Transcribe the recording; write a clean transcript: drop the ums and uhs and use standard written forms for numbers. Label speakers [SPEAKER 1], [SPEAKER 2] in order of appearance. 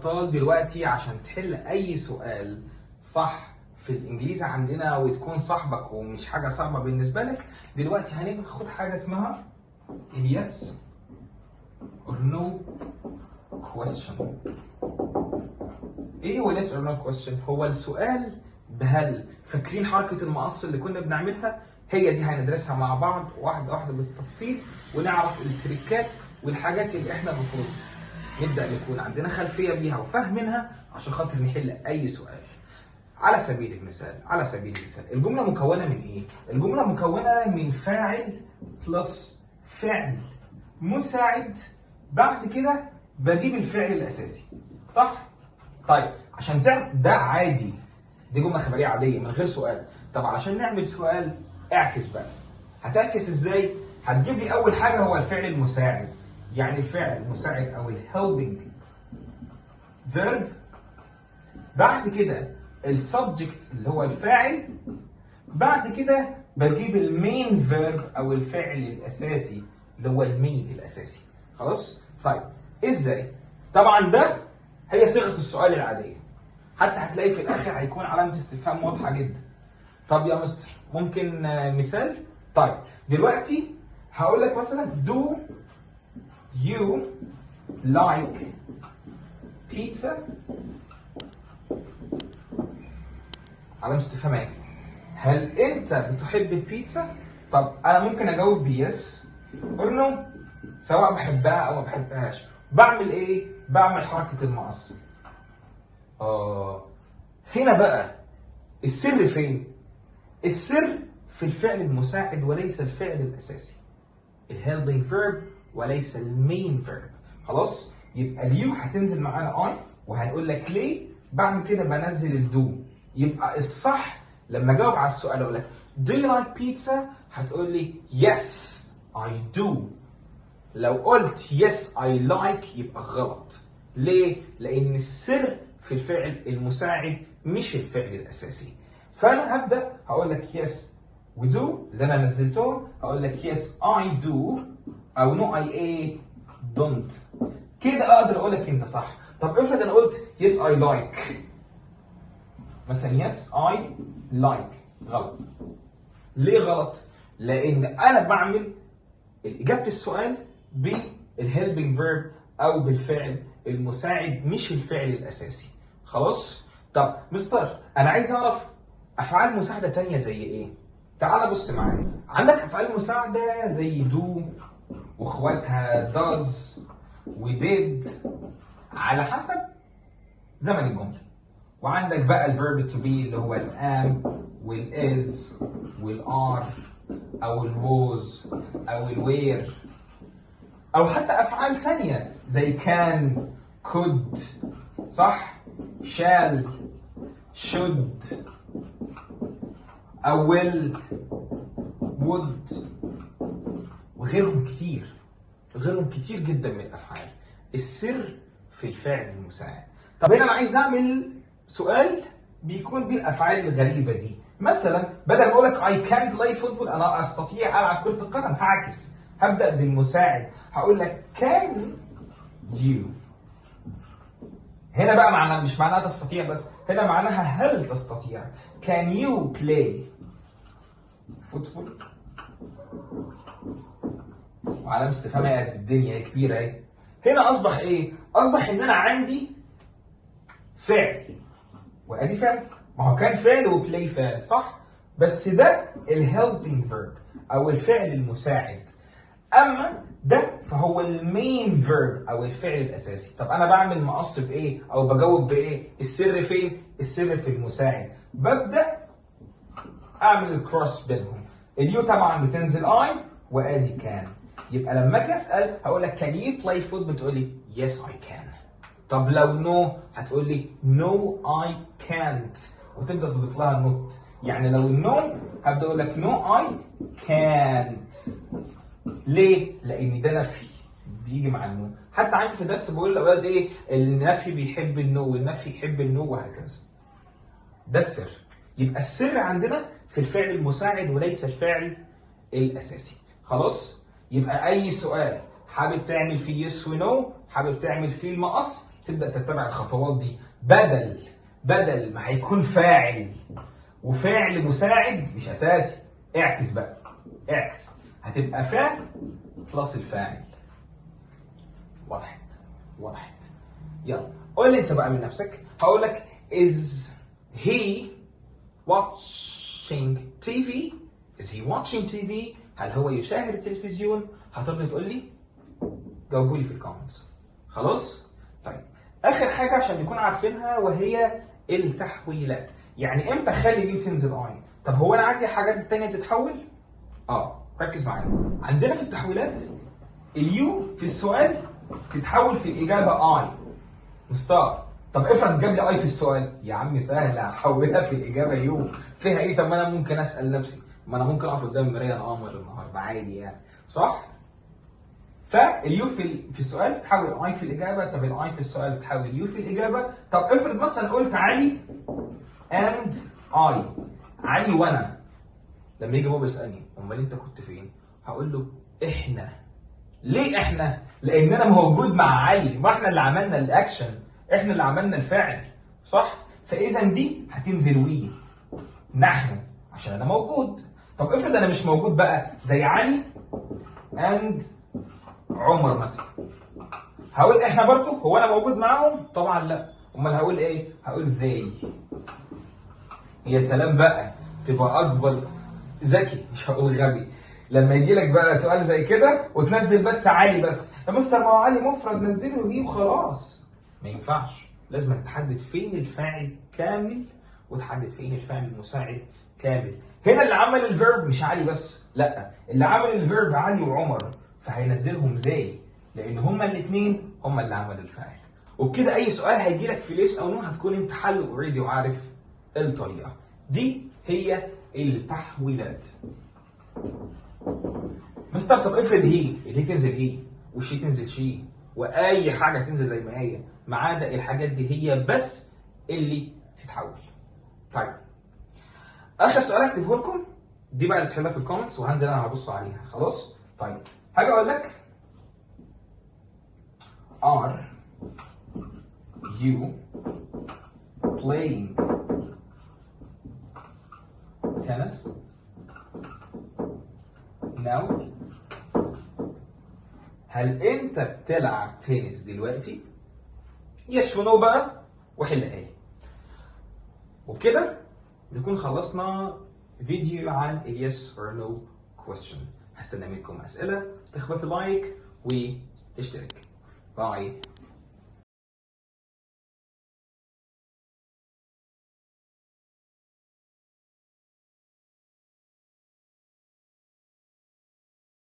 [SPEAKER 1] الابطال دلوقتي عشان تحل اي سؤال صح في الانجليزي عندنا وتكون صاحبك ومش حاجه صعبه بالنسبه لك، دلوقتي هناخد حاجه اسمها yes or no question. ايه هو yes or no question؟ هو السؤال بهل. فاكرين حركه المقص اللي كنا بنعملها؟ هي دي هندرسها مع بعض واحده واحده بالتفصيل، ونعرف التريكات والحاجات اللي احنا المفروض نبدا نكون عندنا خلفيه بيها وفاهمينها عشان خاطر نحل اي سؤال. على سبيل المثال الجمله مكونه من ايه؟ الجمله مكونه من فاعل بلس فعل مساعد، بعد كده بجيب الفعل الاساسي، صح؟ طيب عشان تعرف ده عادي، دي جمله خبريه عاديه من غير سؤال. طب علشان نعمل سؤال اعكس بقى. هتعكس ازاي؟ هتجيب لي اول حاجه هو الفعل المساعد، يعني الفعل المساعد او الهيلبنج فيرب، بعد كده السبجكت اللي هو الفاعل، بعد كده بجيب المين فيرب او الفعل الاساسي اللي هو المين الاساسي. خلاص؟ طيب ازاي؟ طبعا ده هي صيغه السؤال العاديه، حتى هتلاقي في الاخر هيكون علامه استفهام واضحه جدا. طب يا مستر ممكن مثال؟ طيب دلوقتي هقول لك مثلا do you like pizza؟ علامة استفهام ايه؟ هل انت بتحب البيتزا؟ طب انا ممكن اجاوب بيس اور نو، سواء بحبها او ما بحبهاش. بعمل ايه؟ بعمل حركة المقص. هنا بقى السر فين؟ السر في الفعل المساعد وليس الفعل الاساسي. الهيلبينج فيرب وليس المين فيرب. خلاص؟ يبقى اليو هتنزل معانا اي وهنقول لك ليه، بعد كده بنزل الدو. يبقى الصح لما اجاوب على السؤال اقول لك do you like pizza؟ هتقول لي yes I do. لو قلت yes I like يبقى غلط. ليه؟ لان السر في الفعل المساعد مش الفعل الاساسي. فانا هبدا هقول لك yes we do اللي انا نزلتهم، هقول لك yes I do او no I don't. كده اقدر اقول لك انت صح. طب افرض انا قلت yes I like مثلا yes I like، غلط. ليه غلط؟ لان انا بعمل اجابه السؤال بالهيلبينج فيرب او بالفعل المساعد مش الفعل الاساسي. خلاص؟ طب مستر انا عايز اعرف افعال مساعده تانية زي ايه؟ تعال بص معايا. عندك افعال مساعده زي do واخواتها does ودid على حسب زمن الجمله. وعندك بقى الفيرب تو بي اللي هو الام والاز والار او الووز او الوير، او حتى افعال ثانيه زي كان could، صح؟ shall should او will would وغيرهم كتير، غيرهم كتير جدا من الافعال. السر في الفعل المساعد. طب هنا انا عايز اعمل سؤال بيكون بيه الافعال الغريبه دي. مثلا بدل ما اقول لك I can't play football انا استطيع العب كره القدم، هعكس، هبدا بالمساعد هقول لك can you. هنا بقى مش معناها تستطيع بس، هنا معناها هل تستطيع. can you play football؟ وعلامة استفهام قد الدنيا هي كبيره اهي. هنا اصبح ايه؟ اصبح ان انا عندي فعل وادي فعل، ما هو كان فعل وبلاي فعل، صح؟ بس ده الهيلبينج فيرب او الفعل المساعد. اما ده فهو المين فيرب او الفعل الاساسي. طب انا بعمل مقص بايه او بجاوب بايه؟ السر فين؟ السر في المساعد. ببدا اعمل الكروس بينهم. اليو طبعا بتنزل اي وادي كان. يبقى لما اجي اسال هقول لك can you play football؟ تقول لي yes I can. طب لو نو هتقول لي no I can't وتبدا تضيف لها نوت. يعني لو النو هبدا اقول لك no I can't. ليه؟ لان ده نفي بيجي مع النو. حتى عندي في الدرس بقول للاولاد ايه؟ النفي بيحب النو والنفي يحب النو وهكذا. ده السر. يبقى السر عندنا في الفعل المساعد وليس الفعل الاساسي. خلاص؟ يبقى اي سؤال حابب تعمل فيه يس ونو، حابب تعمل فيه المقص، تبدا تتبع الخطوات دي، بدل ما هيكون فاعل وفعل مساعد مش اساسي. اعكس بقى، اعكس، هتبقى فعل بلس الفاعل. واحد. يلا قول لي انت بقى من نفسك. هقول لك is he watching TV؟ is he watching TV؟ هل هو يشاهد التلفزيون؟ هترضى تقول لي؟ جاوبوا لي في الكومنتس. خلاص؟ طيب اخر حاجه عشان نكون عارفينها وهي التحويلات. يعني امتى اخلي اليو تنزل اي؟ طب هو انا عندي حاجات تانية بتتحول؟ ركز معايا. عندنا في التحويلات اليو في السؤال تتحول في الاجابه اي مستار. طب افرض جاب لي اي في السؤال، يا عم سهل هحولها في الاجابه يو. فيها ايه؟ طب ما انا ممكن اسال نفسي، ما انا ممكن اقف قدام المرايه انا قمر النهارده عادي يعني، صح؟ فاليو في السؤال تحول اي في الاجابه. طب الاي في السؤال تحول يو في الاجابه. طب افرض مثلا قلت علي اند اي، علي وانا، لما يجي بابا يسالني امال انت كنت فين؟ هقول له احنا. ليه احنا؟ لان انا موجود مع علي، ما احنا اللي عملنا الاكشن، احنا اللي عملنا الفعل، صح؟ فاذا دي هتنزل وي، نحن، عشان انا موجود. طب افرض انا مش موجود بقى، زي علي اند عمر مثلا، هقول احنا برضه؟ هو انا موجود معاهم؟ طبعا لا. امال هقول ايه؟ هقول they. يا سلام بقى، تبقى اكبر ذكي، مش هقول غبي، لما يجي لك بقى سؤال زي كده وتنزل بس علي بس. يا مستر ما هو علي مفرد، نزله هي وخلاص. ما ينفعش، لازم تحدد فين الفاعل كامل وتحدد فين الفاعل المساعد كامل. هنا اللي عمل الفيرب مش علي بس، لا، اللي عمل الفيرب علي وعمر، فهينزلهم زي، لان هما الاثنين هما اللي عملوا الفاعل. وبكده اي سؤال هيجي لك في ليس او نو هتكون انت حله اوريدي وعارف الطريقه. دي هي التحويلات. مستر طب افرض هي تنزل هي والشي تنزل شي واي حاجه تنزل زي ما هي، ما عدا الحاجات دي هي بس اللي تتحول. طيب اخر سؤال هكتبه لكم، دي بقى اللي تحلها في الكومنتس وهنزل انا هبص عليها. خلاص؟ طيب حاجه اقول لك، are you playing tennis now؟ هل انت بتلعب تنس دلوقتي؟ يس ونو بقى وحلها لي. وبكده نكون خلصنا فيديو عن اليس اور نو كويستشن. هستنى منكم اسئله، تخبط لايك وتشترك. باي.